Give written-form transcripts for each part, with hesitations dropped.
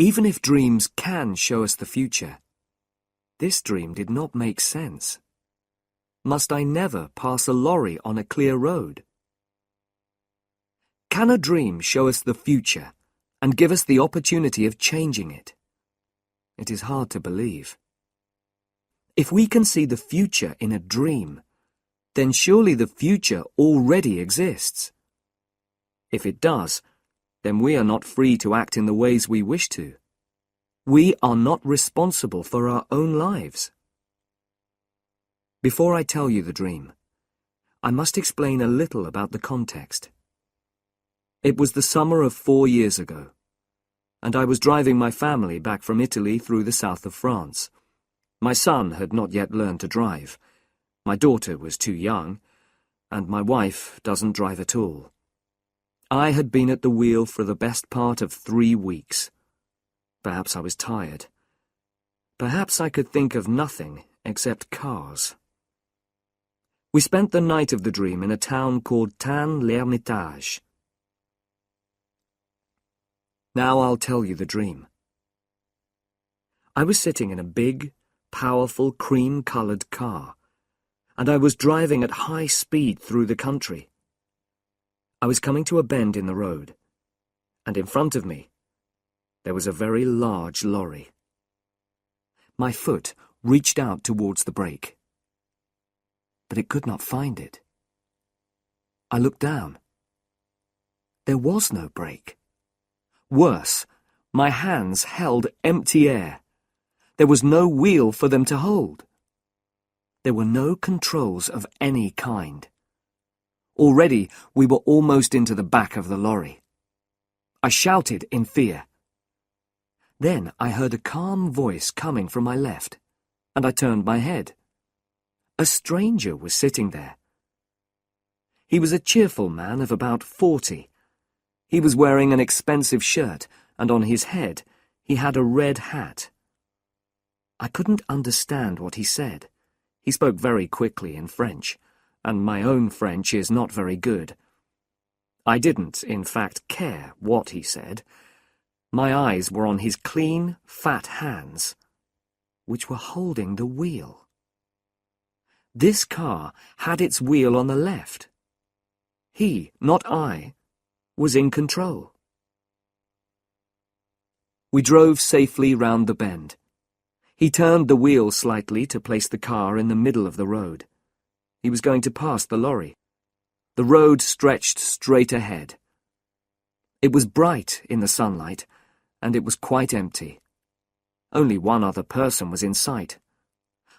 Even if dreams can show us the future, this dream did not make sense. Must I never pass a lorry on a clear road? Can a dream show us the future and give us the opportunity of changing it? It is hard to believe. If we can see the future in a dream, then surely the future already exists. If it does, then we are not free to act in the ways we wish to. We are not responsible for our own lives. Before I tell you the dream, I must explain a little about the context. It was the summer of 4 years ago, and I was driving my family back from Italy through the south of France. My son had not yet learned to drive. My daughter was too young, and my wife doesn't drive at all. I had been at the wheel for the best part of 3 weeks. Perhaps I was tired. Perhaps I could think of nothing except cars. We spent the night of the dream in a town called Tain-l'Hermitage. Now I'll tell you the dream. I was sitting in a big, powerful, cream-coloured car, and I was driving at high speed through the country. I was coming to a bend in the road, and in front of me, there was a very large lorry. My foot reached out towards the brake, but it could not find it. I looked down. There was no brake. Worse, my hands held empty air. There was no wheel for them to hold. There were no controls of any kind. Already, we were almost into the back of the lorry. I shouted in fear. Then I heard a calm voice coming from my left, and I turned my head. A stranger was sitting there. He was a cheerful man of about 40. He was wearing an expensive shirt, and on his head he had a red hat. I couldn't understand what he said. He spoke very quickly in French, and my own French is not very good. I didn't, in fact, care what he said. My eyes were on his clean, fat hands, which were holding the wheel. This car had its wheel on the left. He, not I, was in control. We drove safely round the bend. He turned the wheel slightly to place the car in the middle of the road. He was going to pass the lorry. The road stretched straight ahead. It was bright in the sunlight, and it was quite empty. Only one other person was in sight.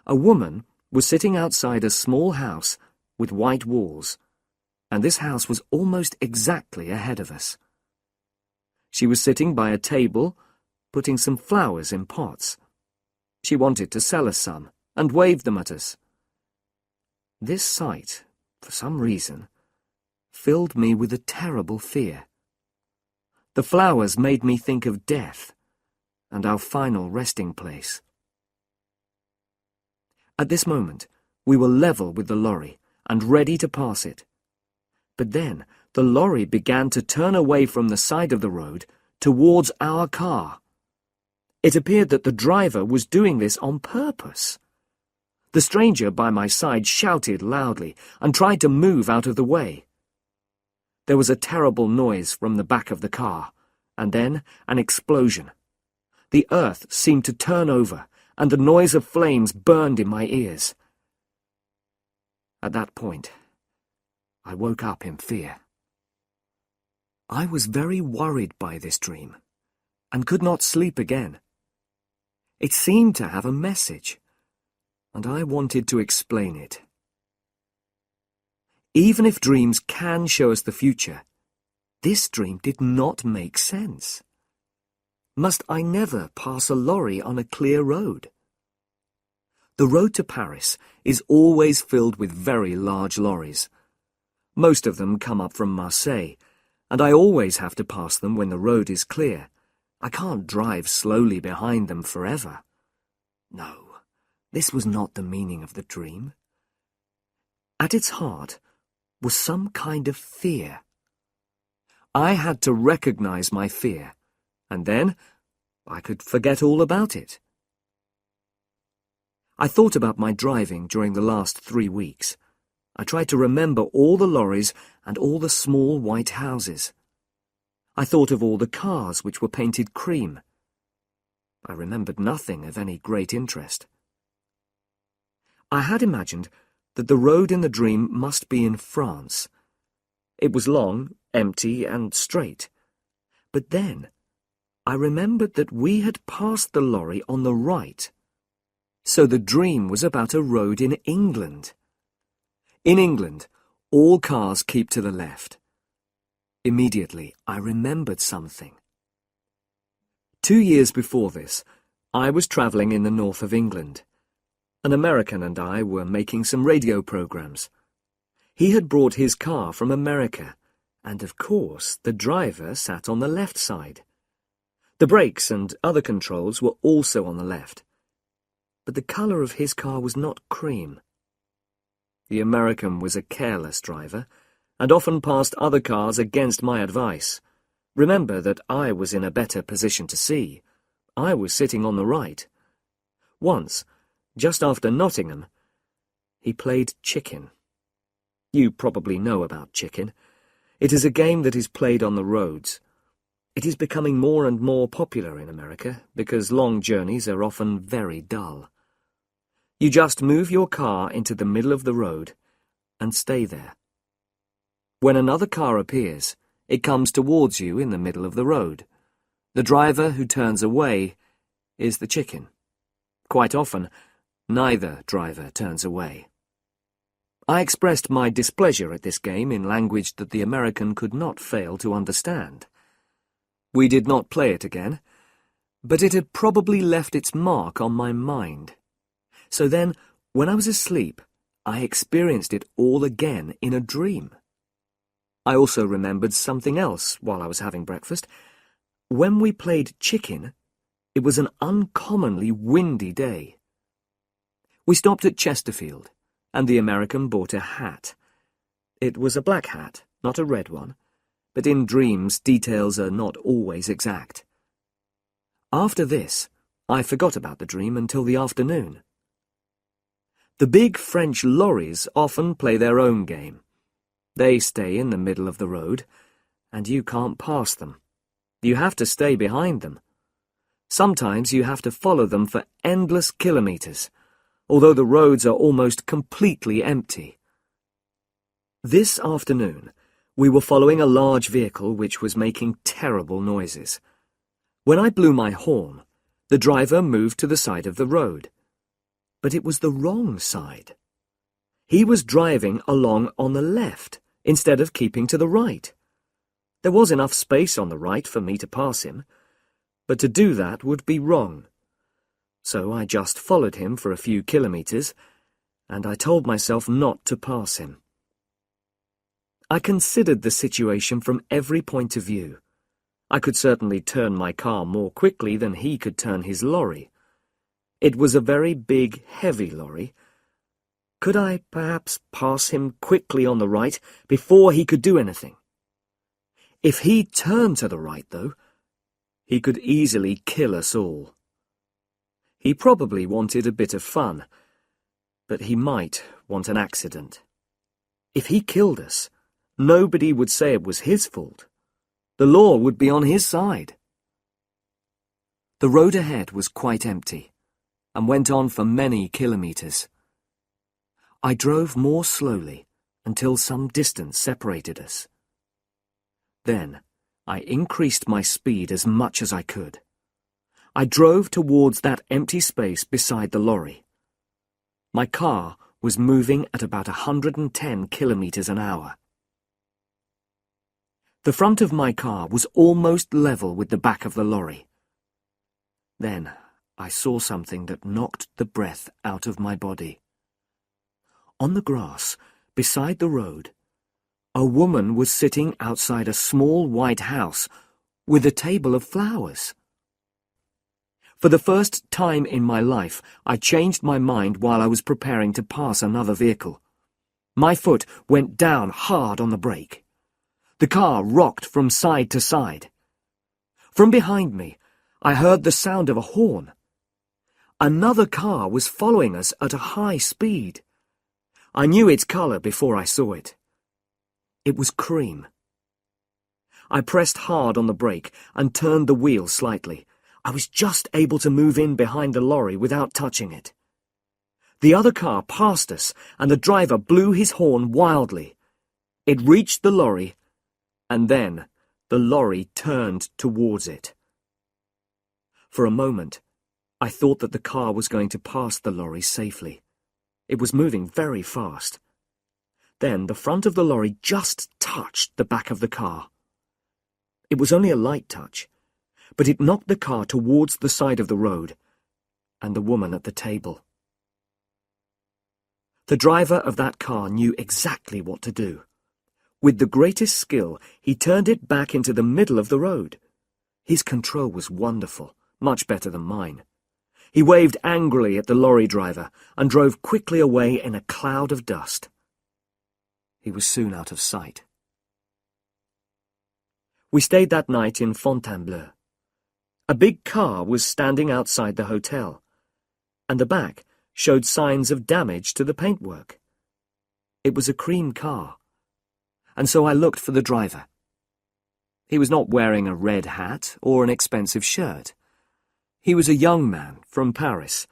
A woman was sitting outside a small house with white walls, and this house was almost exactly ahead of us. She was sitting by a table, putting some flowers in pots. She wanted to sell us some, and waved them at us. This sight, for some reason, filled me with a terrible fear. The flowers made me think of death, and our final resting place. At this moment, we were level with the lorry, and ready to pass it. But then the lorry began to turn away from the side of the road towards our car. It appeared that the driver was doing this on purpose. The stranger by my side shouted loudly and tried to move out of the way. There was a terrible noise from the back of the car, and then an explosion. The earth seemed to turn over, and the noise of flames burned in my ears. At that point, I woke up in fear. I was very worried by this dream, and could not sleep again. It seemed to have a message, and I wanted to explain it. Even if dreams can show us the future, this dream did not make sense. Must I never pass a lorry on a clear road? The road to Paris is always filled with very large lorries. Most of them come up from Marseille, and I always have to pass them when the road is clear. I can't drive slowly behind them forever. No, this was not the meaning of the dream. At its heart was some kind of fear. I had to recognize my fear, and then I could forget all about it. I thought about my driving during the last 3 weeks. I tried to remember all the lorries and all the small white houses. I thought of all the cars which were painted cream. I remembered nothing of any great interest. I had imagined that the road in the dream must be in France. It was long, empty, and straight. But then I remembered that we had passed the lorry on the right. So the dream was about a road in England. In England, all cars keep to the left. Immediately, I remembered something. 2 years before this, I was travelling in the north of England. An American and I were making some radio programs. He had brought his car from America, and of course the driver sat on the left side. The brakes and other controls were also on the left. But the colour of his car was not cream. The American was a careless driver, and often passed other cars against my advice. Remember that I was in a better position to see. I was sitting on the right. Once, just after Nottingham, he played chicken. You probably know about chicken. It is a game that is played on the roads. It is becoming more and more popular in America because long journeys are often very dull. You just move your car into the middle of the road and stay there. When another car appears, it comes towards you in the middle of the road. The driver who turns away is the chicken. Quite often, neither driver turns away. I expressed my displeasure at this game in language that the American could not fail to understand. We did not play it again, but it had probably left its mark on my mind. So then, when I was asleep, I experienced it all again in a dream. I also remembered something else while I was having breakfast. When we played chicken, it was an uncommonly windy day. We stopped at Chesterfield, and the American bought a hat. It was a black hat, not a red one, but in dreams details are not always exact. After this, I forgot about the dream until the afternoon. The big French lorries often play their own game. They stay in the middle of the road, and you can't pass them. You have to stay behind them. Sometimes you have to follow them for endless kilometres, although the roads are almost completely empty. This afternoon, we were following a large vehicle which was making terrible noises. When I blew my horn, the driver moved to the side of the road. But it was the wrong side. He was driving along on the left, instead of keeping to the right. There was enough space on the right for me to pass him, but to do that would be wrong. So I just followed him for a few kilometres, and I told myself not to pass him. I considered the situation from every point of view. I could certainly turn my car more quickly than he could turn his lorry. It was a very big, heavy lorry. Could I perhaps pass him quickly on the right before he could do anything? If he turned to the right, though, he could easily kill us all. He probably wanted a bit of fun, but he might want an accident. If he killed us, nobody would say it was his fault. The law would be on his side. The road ahead was quite empty, and went on for many kilometres. I drove more slowly until some distance separated us. Then I increased my speed as much as I could. I drove towards that empty space beside the lorry. My car was moving at about 110 kilometres an hour. The front of my car was almost level with the back of the lorry. Then I saw something that knocked the breath out of my body. On the grass, beside the road, a woman was sitting outside a small white house with a table of flowers. For the first time in my life, I changed my mind while I was preparing to pass another vehicle. My foot went down hard on the brake. The car rocked from side to side. From behind me, I heard the sound of a horn. Another car was following us at a high speed. I knew its colour before I saw it. It was cream. I pressed hard on the brake and turned the wheel slightly. I was just able to move in behind the lorry without touching it. The other car passed us, and the driver blew his horn wildly. It reached the lorry, and then the lorry turned towards it. For a moment, I thought that the car was going to pass the lorry safely. It was moving very fast. Then the front of the lorry just touched the back of the car. It was only a light touch, but it knocked the car towards the side of the road, and the woman at the table. The driver of that car knew exactly what to do. With the greatest skill, he turned it back into the middle of the road. His control was wonderful, much better than mine. He waved angrily at the lorry driver and drove quickly away in a cloud of dust. He was soon out of sight. We stayed that night in Fontainebleau. A big car was standing outside the hotel, and the back showed signs of damage to the paintwork. It was a cream car, and so I looked for the driver. He was not wearing a red hat or an expensive shirt. He was a young man from Paris,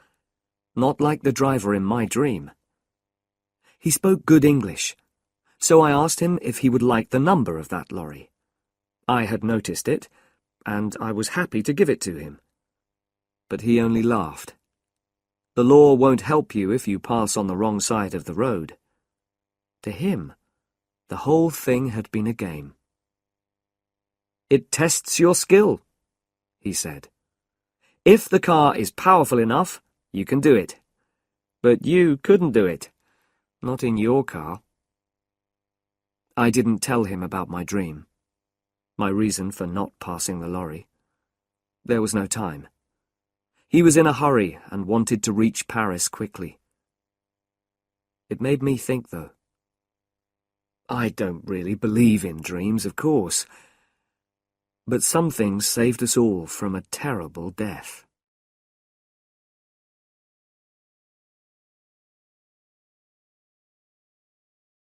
not like the driver in my dream. He spoke good English, so I asked him if he would like the number of that lorry. I had noticed it, and I was happy to give it to him. But he only laughed. The law won't help you if you pass on the wrong side of the road. To him, the whole thing had been a game. "It tests your skill," he said. "If the car is powerful enough, you can do it. But you couldn't do it. Not in your car." I didn't tell him about my dream, my reason for not passing the lorry. There was no time. He was in a hurry and wanted to reach Paris quickly. It made me think, though. I don't really believe in dreams, of course, but some things saved us all from a terrible death.